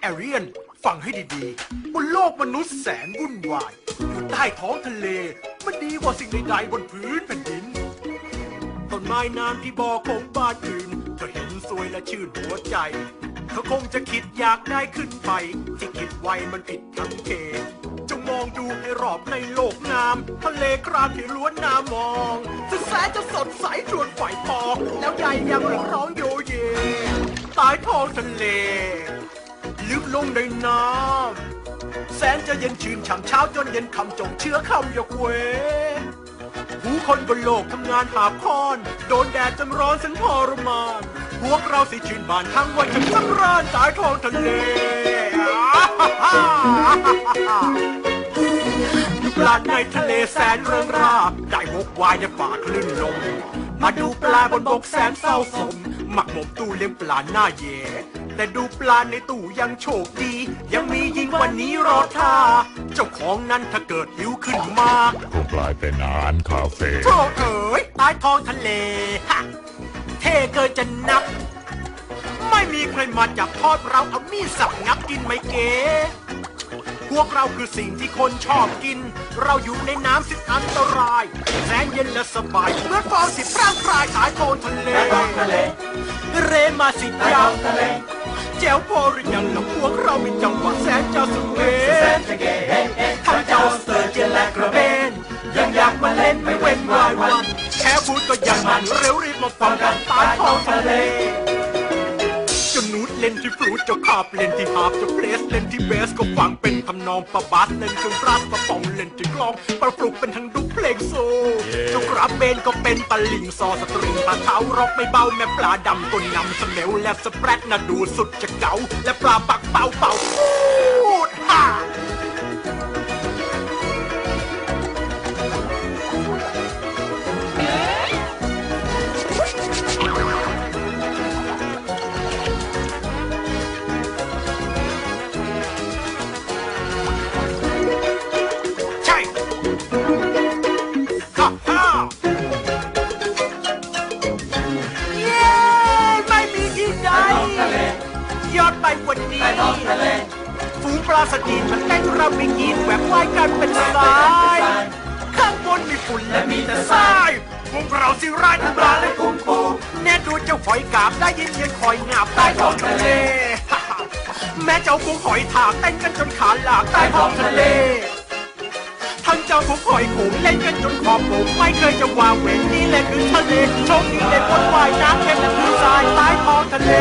แอเรียนฟังให้ดีๆบนโลกมนุษย์แสนวุ่นวายอยู่ใต้ท้องทะเลมันดีกว่าสิ่งใดๆบนพื้นแผ่นดินต้นไม้น้ำที่บ่อของบ้านอื่นเธอเห็นสวยและชื่นหัวใจเธอคงจะคิดอยากได้ขึ้นไปที่คิดไว้มันผิดทั้งเกณฑ์จงมองดูให้รอบในโลกงามทะเลครามที่ล้วนน่ามองจะแสนจะสดใสชวนฝ่ายพองแล้วใหญ่ยังร้องโยเยใต้ท้องทะเลลึกลงในน้ำแสนจะเย็นชื่นฉ่ำเช้าจนเย็นคำจงเชื้อคำยกเว้นผู้คนบนโลกทำงานหาค้อนโดนแดดจนร้อนสันทรมานพวกเราสิชื่นบานทั้งวันจะสำราญใต้ท้องทะเลปลาในทะเลแสนเริงราได้วกวายในป่าคลื่นลมมาดูปลาบนบกแสนเศร้าสมหมักหมมตู้เลี้ยงปลาหน้าเย่แต่ดูปลาในตู้ยังโชคดียังมียิ่งกว่านี้รอท่าเจ้าของนั้นถ้าเกิดหิวขึ้นมาคงกลายเป็นอาหารคาเฟ่โธ่เอ๋ยใต้ท้องทะเลฮะเท่เกินจะนับไม่มีใครมาจับทอดเราเอามีดสับงับกินไม่เก๋พวกเราคือสิ่งที่คนชอบกินเราอยู่ในน้ำสิ้นอันตรายแสนเย็นและสบายเหมือนฟองที่พร่างพรายสายโทนทะเลเรมาสิยาวแจ๋วพอหรือยังแล้วพวกเรามีจังหวะแสนจะสุดเก๋ทั้งเจ้าสเตอร์เจนและกระเบนยังอยากมาเล่นไม่เว้นวายวันแค่พูดก็ยังมันเร็วรีบมาฟังกันใต้ท้องทะเลจนนูดเล่นที่ฟลูดเจ้าคาบเล่นที่ฮาร์ปเจ้าเพลสเล่นที่เบสก็ฟังเป็นทำนองปะบัสเล่นเครื่องรัสปะปองเล่นที่กลองปะปลุกเป็นทั้งดุเพลงโซเจ้ากราบเบนก็เป็นปะลิงซอสตริงปะเท้าร็อกไม่เบาแม่ปลาดำก็นำสเมลและสเปรดน่ะดูสุดจะเก๋าและปลาปักเป่าเป่าพูดฮ่าฝูงปลาสกีมันเต้นรำไม่กีดแหวกว่ายกันเป็นสายข้างบนมีฝุ่นและมีแต่ทรายพวกเราสิร้ายทั้งปลาและกุ้งปูแน่ดูเจ้าหอยกาบได้ยินเย็นคอยงาบใต้ท้องทะเลแม่เจ้ากุ้งหอยถากเต้นกันจนขาหลากใต้ท้องทะเลทั้งเจ้ากุ้งหอยโขงเล่นกันจนขอบโป่งไม่เคยจะวางเว้นนี่แหละคือทะเลโชคดีเลยพ้นว่ายน้ำเค็มและพื้นทรายใต้ท้องทะเล